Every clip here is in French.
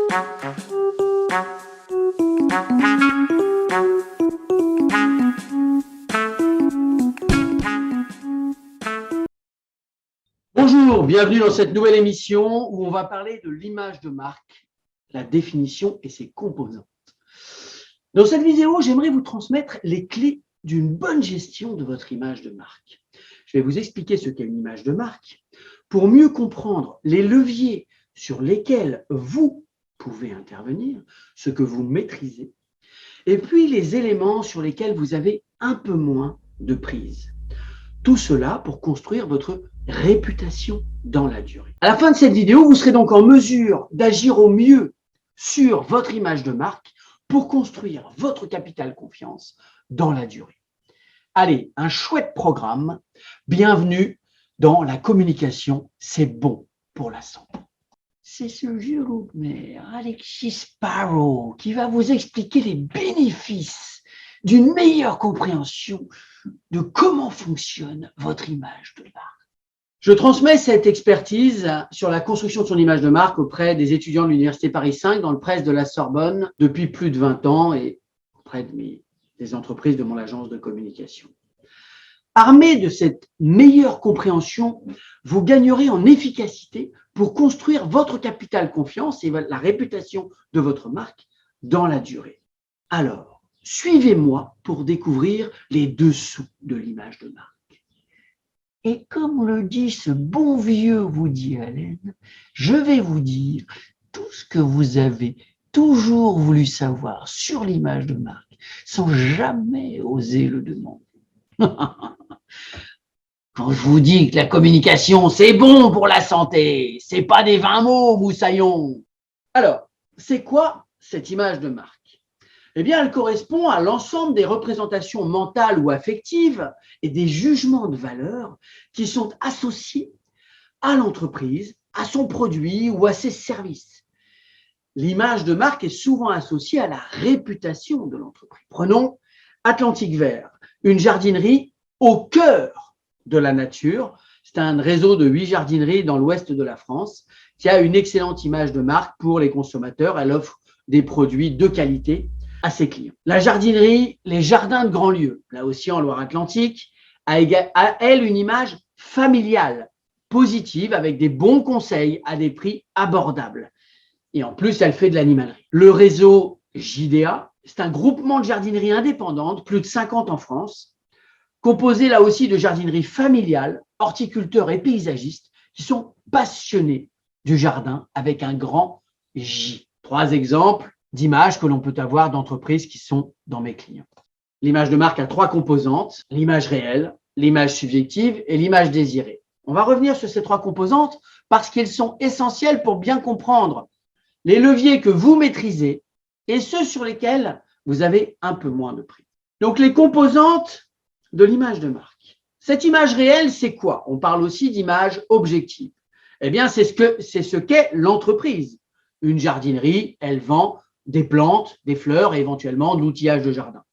Bonjour, bienvenue dans cette nouvelle émission où on va parler de l'image de marque, la définition et ses composantes. Dans cette vidéo, j'aimerais vous transmettre les clés d'une bonne gestion de votre image de marque. Je vais vous expliquer ce qu'est une image de marque pour mieux comprendre les leviers sur lesquels vous pouvez intervenir, ce que vous maîtrisez, et puis les éléments sur lesquels vous avez un peu moins de prise. Tout cela pour construire votre réputation dans la durée. À la fin de cette vidéo, vous serez donc en mesure d'agir au mieux sur votre image de marque pour construire votre capital confiance dans la durée. Allez, un chouette programme. Bienvenue dans la communication. C'est bon pour la santé. C'est ce vieux loup-mère, Alexis Sparrow, qui va vous expliquer les bénéfices d'une meilleure compréhension de comment fonctionne votre image de marque. Je transmets cette expertise sur la construction de son image de marque auprès des étudiants de l'Université Paris 5 dans le press de la Sorbonne depuis plus de 20 ans et auprès des entreprises de mon agence de communication. Armé de cette meilleure compréhension, vous gagnerez en efficacité pour construire votre capital confiance et la réputation de votre marque dans la durée. Alors, suivez-moi pour découvrir les dessous de l'image de marque. Et comme le dit ce bon vieux Woody Allen, je vais vous dire tout ce que vous avez toujours voulu savoir sur l'image de marque sans jamais oser le demander. Quand je vous dis que la communication, c'est bon pour la santé, c'est pas des 20 mots, moussaillon. Alors, c'est quoi cette image de marque? Eh bien, elle correspond à l'ensemble des représentations mentales ou affectives et des jugements de valeur qui sont associés à l'entreprise, à son produit ou à ses services. L'image de marque est souvent associée à la réputation de l'entreprise. Prenons Atlantique Vert, une jardinerie au cœur de la nature. C'est un réseau de 8 jardineries dans l'ouest de la France qui a une excellente image de marque pour les consommateurs. Elle offre des produits de qualité à ses clients. La jardinerie Les Jardins de Grandlieu, là aussi en Loire-Atlantique, a elle une image familiale, positive, avec des bons conseils à des prix abordables. Et en plus, elle fait de l'animalerie. Le réseau JDA, c'est un groupement de jardineries indépendantes, plus de 50 en France, composé là aussi de jardineries familiales, horticulteurs et paysagistes qui sont passionnés du jardin avec un grand J. 3 exemples d'images que l'on peut avoir d'entreprises qui sont dans mes clients. L'image de marque a 3 composantes, l'image réelle, l'image subjective et l'image désirée. On va revenir sur ces 3 composantes parce qu'elles sont essentielles pour bien comprendre les leviers que vous maîtrisez et ceux sur lesquels vous avez un peu moins de prise. Donc, les composantes de l'image de marque. Cette image réelle, c'est quoi? On parle aussi d'image objective. Eh bien, c'est ce qu'est l'entreprise. Une jardinerie, elle vend des plantes, des fleurs et éventuellement de l'outillage de jardin.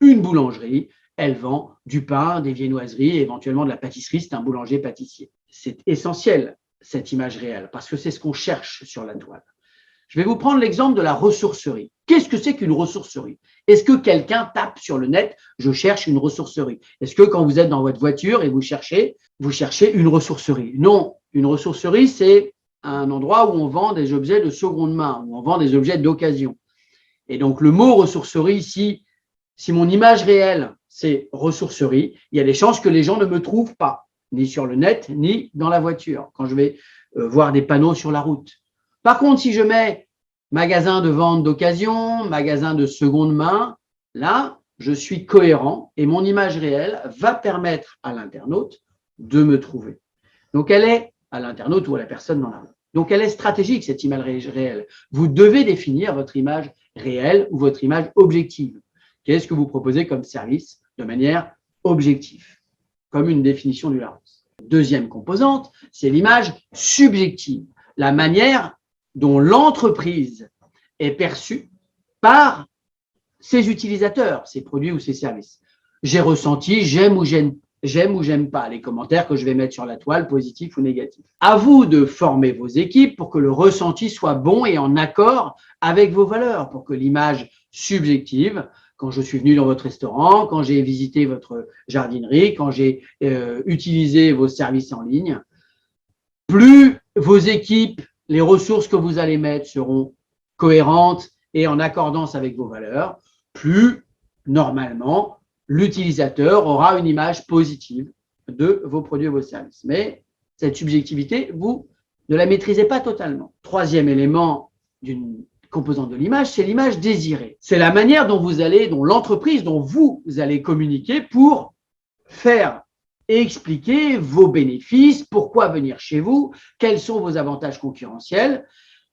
Une boulangerie, elle vend du pain, des viennoiseries et éventuellement de la pâtisserie, c'est un boulanger-pâtissier. C'est essentiel, cette image réelle, parce que c'est ce qu'on cherche sur la toile. Je vais vous prendre l'exemple de la ressourcerie. Qu'est-ce que c'est qu'une ressourcerie? Est-ce que quelqu'un tape sur le net « je cherche une ressourcerie » Est-ce que quand vous êtes dans votre voiture et vous cherchez une ressourcerie? Non, une ressourcerie, c'est un endroit où on vend des objets de seconde main, où on vend des objets d'occasion. Et donc, le mot ressourcerie, si mon image réelle, c'est ressourcerie, il y a des chances que les gens ne me trouvent pas, ni sur le net, ni dans la voiture, quand je vais voir des panneaux sur la route. Par contre, si je mets magasin de vente d'occasion, magasin de seconde main, là, je suis cohérent et mon image réelle va permettre à l'internaute de me trouver. Donc, elle est à l'internaute ou à la personne dans la rue. Donc, elle est stratégique, cette image réelle. Vous devez définir votre image réelle ou votre image objective. Qu'est-ce que vous proposez comme service de manière objective, comme une définition du Larousse. Deuxième composante, c'est l'image subjective, la manière dont l'entreprise est perçue par ses utilisateurs, ses produits ou ses services. J'ai ressenti, j'aime ou j'aime j'aime ou j'aime pas, les commentaires que je vais mettre sur la toile, positifs ou négatifs. À vous de former vos équipes pour que le ressenti soit bon et en accord avec vos valeurs, pour que l'image subjective, quand je suis venu dans votre restaurant, quand j'ai visité votre jardinerie, quand j'ai utilisé vos services en ligne, plus vos équipes, les ressources que vous allez mettre seront cohérentes et en accordance avec vos valeurs, plus normalement l'utilisateur aura une image positive de vos produits et vos services. Mais cette subjectivité, vous ne la maîtrisez pas totalement. Troisième élément d'une composante de l'image, c'est l'image désirée. C'est la manière dont dont l'entreprise, dont vous allez communiquer pour faire et expliquer vos bénéfices, pourquoi venir chez vous, quels sont vos avantages concurrentiels,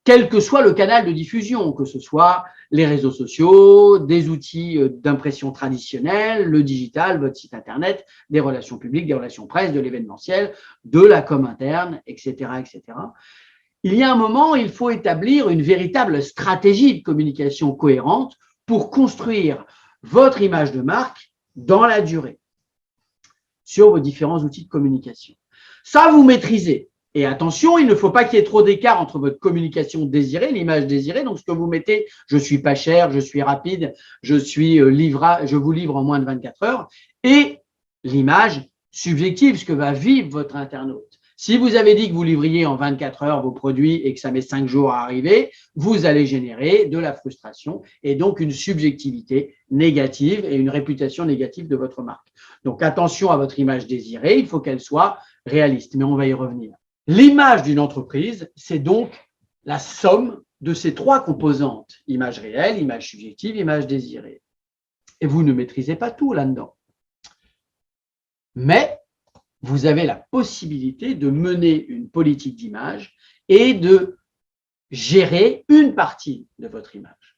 quel que soit le canal de diffusion, que ce soit les réseaux sociaux, des outils d'impression traditionnels, le digital, votre site internet, des relations publiques, des relations presse, de l'événementiel, de la com interne, etc., etc. Il y a un moment, il faut établir une véritable stratégie de communication cohérente pour construire votre image de marque dans la durée sur vos différents outils de communication. Ça, vous maîtrisez. Et attention, il ne faut pas qu'il y ait trop d'écart entre votre communication désirée, l'image désirée, donc ce que vous mettez, je suis pas cher, je suis rapide, je vous livre en moins de 24 heures, et l'image subjective, ce que va vivre votre internaute. Si vous avez dit que vous livriez en 24 heures vos produits et que ça met 5 jours à arriver, vous allez générer de la frustration et donc une subjectivité négative et une réputation négative de votre marque. Donc attention à votre image désirée, il faut qu'elle soit réaliste, mais on va y revenir. L'image d'une entreprise, c'est donc la somme de ces trois composantes, image réelle, image subjective, image désirée. Et vous ne maîtrisez pas tout là-dedans. Mais vous avez la possibilité de mener une politique d'image et de gérer une partie de votre image.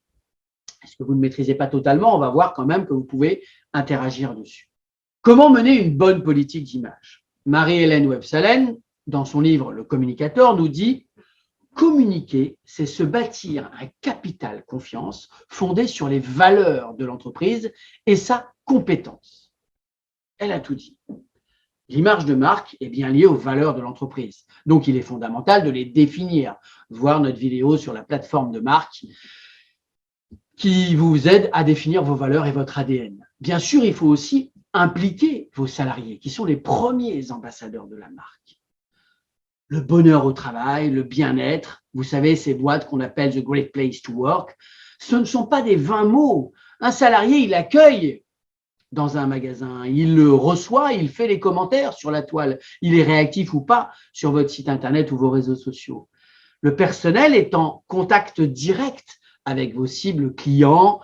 Est-ce que vous ne maîtrisez pas totalement? On va voir quand même que vous pouvez interagir dessus. Comment mener une bonne politique d'image? Marie-Hélène Websalen, dans son livre Le Communicateur, nous dit « Communiquer, c'est se bâtir un capital confiance fondé sur les valeurs de l'entreprise et sa compétence. » Elle a tout dit. L'image de marque est bien liée aux valeurs de l'entreprise. Donc, il est fondamental de les définir. Voir notre vidéo sur la plateforme de marque qui vous aide à définir vos valeurs et votre ADN. Bien sûr, il faut aussi impliquer vos salariés, qui sont les premiers ambassadeurs de la marque. Le bonheur au travail, le bien-être, vous savez, ces boîtes qu'on appelle The Great Place to Work, ce ne sont pas des vains mots. Un salarié, il accueille dans un magasin, il le reçoit, il fait les commentaires sur la toile, il est réactif ou pas sur votre site internet ou vos réseaux sociaux. Le personnel est en contact direct avec vos cibles clients,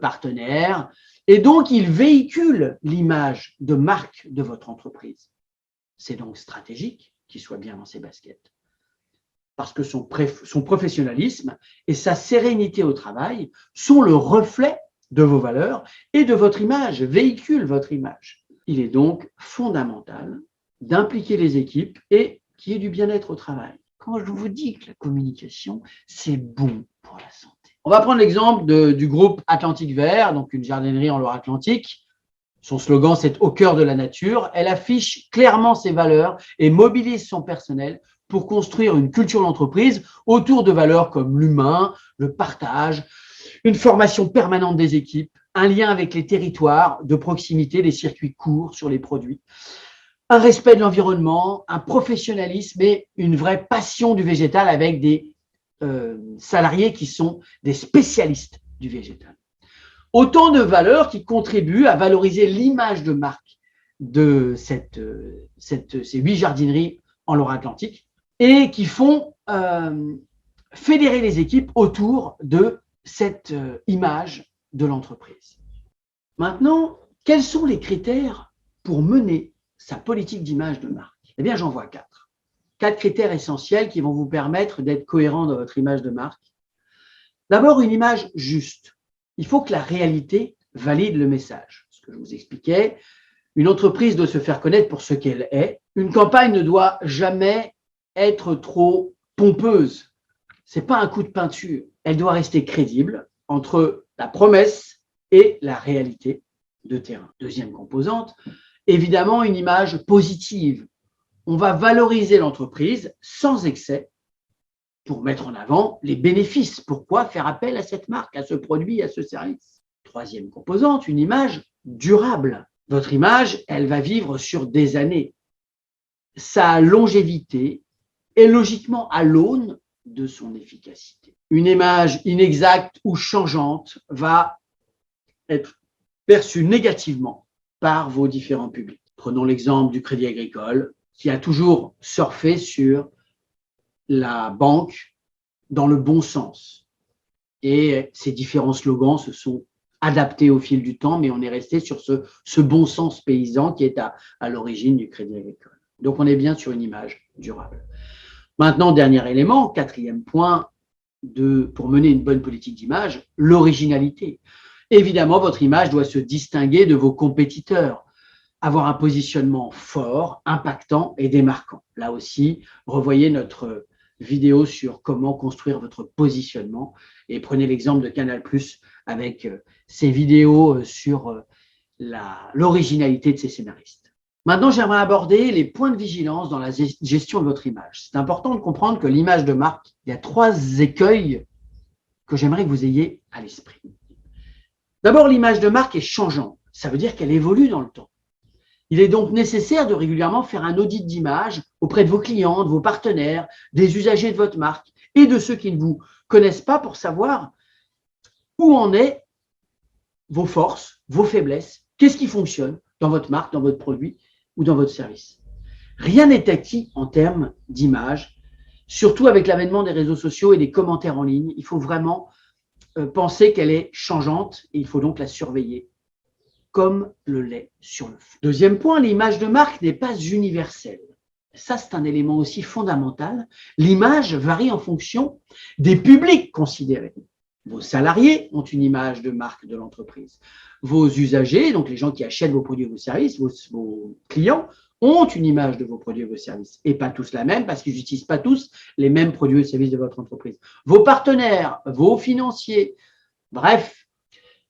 partenaires, et donc il véhicule l'image de marque de votre entreprise. C'est donc stratégique qu'il soit bien dans ses baskets, parce que son professionnalisme et sa sérénité au travail sont le reflet de vos valeurs et de votre image, véhicule votre image. Il est donc fondamental d'impliquer les équipes et qu'il y ait du bien-être au travail. Quand je vous dis que la communication, c'est bon pour la santé. On va prendre l'exemple du groupe Atlantique Vert, donc une jardinerie en Loire-Atlantique. Son slogan, c'est « Au cœur de la nature ». Elle affiche clairement ses valeurs et mobilise son personnel pour construire une culture d'entreprise autour de valeurs comme l'humain, le partage, une formation permanente des équipes, un lien avec les territoires de proximité, des circuits courts sur les produits, un respect de l'environnement, un professionnalisme et une vraie passion du végétal avec des salariés qui sont des spécialistes du végétal. Autant de valeurs qui contribuent à valoriser l'image de marque de ces 8 jardineries en Loire-Atlantique et qui font fédérer les équipes autour de cette image de l'entreprise. Maintenant, quels sont les critères pour mener sa politique d'image de marque? Eh bien, j'en vois 4. 4 critères essentiels qui vont vous permettre d'être cohérent dans votre image de marque. D'abord, une image juste. Il faut que la réalité valide le message. Ce que je vous expliquais, une entreprise doit se faire connaître pour ce qu'elle est. Une campagne ne doit jamais être trop pompeuse. Ce n'est pas un coup de peinture. Elle doit rester crédible entre la promesse et la réalité de terrain. Deuxième composante, Évidemment, une image positive. On va valoriser l'entreprise sans excès pour mettre en avant les bénéfices. Pourquoi faire appel à cette marque, à ce produit, à ce service? Troisième composante, une image durable. Votre image, elle va vivre sur des années. Sa longévité est logiquement à l'aune de son efficacité. Une image inexacte ou changeante va être perçue négativement par vos différents publics. Prenons l'exemple du Crédit Agricole, qui a toujours surfé sur la banque dans le bon sens. Et ces différents slogans se sont adaptés au fil du temps, mais on est resté sur ce bon sens paysan qui est à l'origine du Crédit Agricole. Donc, on est bien sur une image durable. Maintenant, dernier élément, quatrième point pour mener une bonne politique d'image, l'originalité. Évidemment, votre image doit se distinguer de vos compétiteurs, avoir un positionnement fort, impactant et démarquant. Là aussi, revoyez notre vidéo sur comment construire votre positionnement et prenez l'exemple de Canal+ avec ses vidéos sur l'originalité de ses scénaristes. Maintenant, j'aimerais aborder les points de vigilance dans la gestion de votre image. C'est important de comprendre que l'image de marque, il y a 3 écueils que j'aimerais que vous ayez à l'esprit. D'abord, l'image de marque est changeante. Ça veut dire qu'elle évolue dans le temps. Il est donc nécessaire de régulièrement faire un audit d'image auprès de vos clients, de vos partenaires, des usagers de votre marque et de ceux qui ne vous connaissent pas pour savoir où en est vos forces, vos faiblesses, qu'est-ce qui fonctionne dans votre marque, dans votre produit ou dans votre service. Rien n'est acquis en termes d'image, surtout avec l'avènement des réseaux sociaux et des commentaires en ligne. Il faut vraiment penser qu'elle est changeante et il faut donc la surveiller comme le lait sur le feu. Deuxième point, l'image de marque n'est pas universelle. Ça, c'est un élément aussi fondamental. L'image varie en fonction des publics considérés. Vos salariés ont une image de marque de l'entreprise. Vos usagers, donc les gens qui achètent vos produits et vos services, vos clients, ont une image de vos produits et vos services. Et pas tous la même, parce qu'ils n'utilisent pas tous les mêmes produits et services de votre entreprise. Vos partenaires, vos financiers, bref,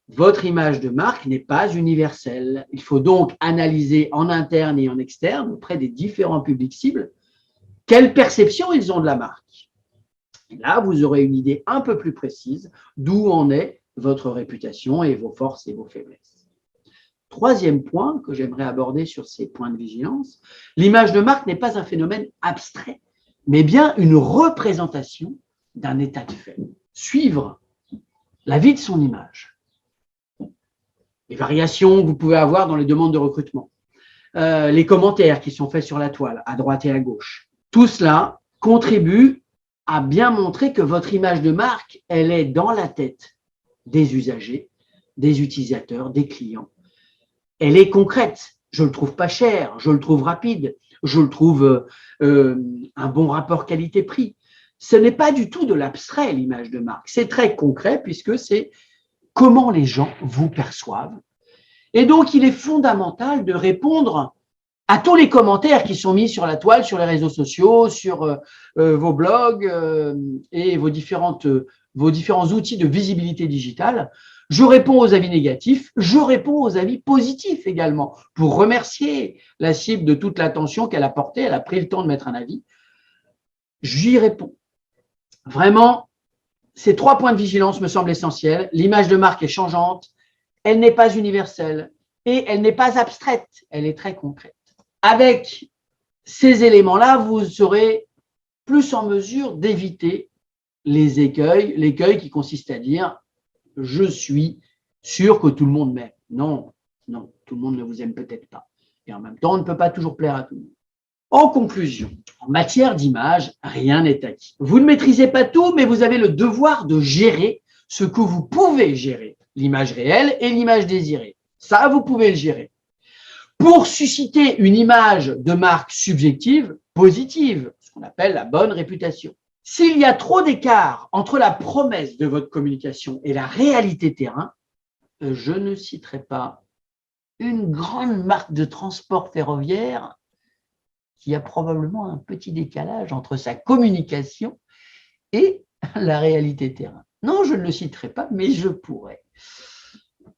votre image de marque n'est pas universelle. Il faut donc analyser en interne et en externe, auprès des différents publics cibles, quelle perception ils ont de la marque. Et là, vous aurez une idée un peu plus précise d'où en est votre réputation et vos forces et vos faiblesses. Troisième point que j'aimerais aborder sur ces points de vigilance, l'image de marque n'est pas un phénomène abstrait, mais bien une représentation d'un état de fait. Suivre la vie de son image. Les variations que vous pouvez avoir dans les demandes de recrutement, les commentaires qui sont faits sur la toile, à droite et à gauche. Tout cela contribue à bien montrer que votre image de marque, elle est dans la tête des usagers, des utilisateurs, des clients. Elle est concrète. Je le trouve pas cher, je le trouve rapide, je le trouve un bon rapport qualité-prix. Ce n'est pas du tout de l'abstrait, l'image de marque. C'est très concret puisque c'est comment les gens vous perçoivent. Et donc, il est fondamental de répondre à tous les commentaires qui sont mis sur la toile, sur les réseaux sociaux, sur vos blogs et vos différents outils de visibilité digitale. Je réponds aux avis négatifs, je réponds aux avis positifs également, pour remercier la cible de toute l'attention qu'elle a portée, elle a pris le temps de mettre un avis. J'y réponds. Vraiment, ces 3 points de vigilance me semblent essentiels. L'image de marque est changeante, elle n'est pas universelle et elle n'est pas abstraite, elle est très concrète. Avec ces éléments-là, vous serez plus en mesure d'éviter les écueils, l'écueil qui consiste à dire « je suis sûr que tout le monde m'aime ». Non, non, tout le monde ne vous aime peut-être pas. Et en même temps, on ne peut pas toujours plaire à tout le monde. En conclusion, en matière d'image, rien n'est acquis. Vous ne maîtrisez pas tout, mais vous avez le devoir de gérer ce que vous pouvez gérer, l'image réelle et l'image désirée. Ça, vous pouvez le gérer. Pour susciter une image de marque subjective, positive, ce qu'on appelle la bonne réputation. S'il y a trop d'écart entre la promesse de votre communication et la réalité terrain, je ne citerai pas une grande marque de transport ferroviaire qui a probablement un petit décalage entre sa communication et la réalité terrain. Non, je ne le citerai pas, mais je pourrais.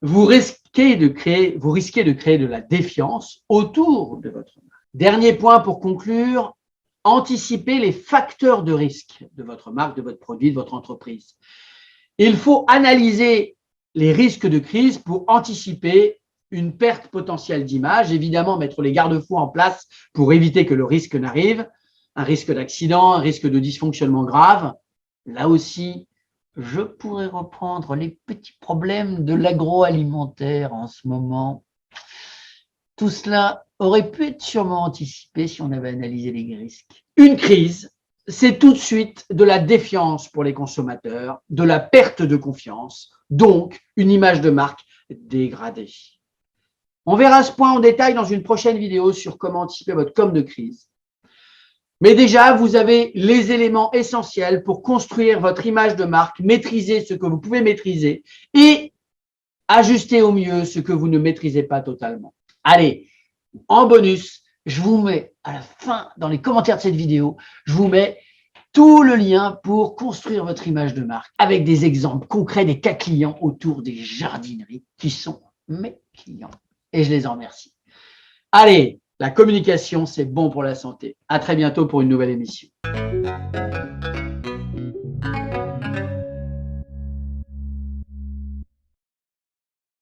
vous risquez de créer de la défiance autour de votre marque. Dernier point pour conclure, anticipez les facteurs de risque de votre marque, de votre produit, de votre entreprise. Il faut analyser les risques de crise pour anticiper une perte potentielle d'image, évidemment mettre les garde-fous en place pour éviter que le risque n'arrive, un risque d'accident, un risque de dysfonctionnement grave. Là aussi, je pourrais reprendre les petits problèmes de l'agroalimentaire en ce moment. Tout cela aurait pu être sûrement anticipé si on avait analysé les risques. Une crise, c'est tout de suite de la défiance pour les consommateurs, de la perte de confiance, donc une image de marque dégradée. On verra ce point en détail dans une prochaine vidéo sur comment anticiper votre com de crise. Mais déjà, vous avez les éléments essentiels pour construire votre image de marque, maîtriser ce que vous pouvez maîtriser et ajuster au mieux ce que vous ne maîtrisez pas totalement. Allez, en bonus, je vous mets à la fin, dans les commentaires de cette vidéo, je vous mets tout le lien pour construire votre image de marque avec des exemples concrets des cas clients autour des jardineries qui sont mes clients. Et je les en remercie. Allez, la communication, c'est bon pour la santé. À très bientôt pour une nouvelle émission.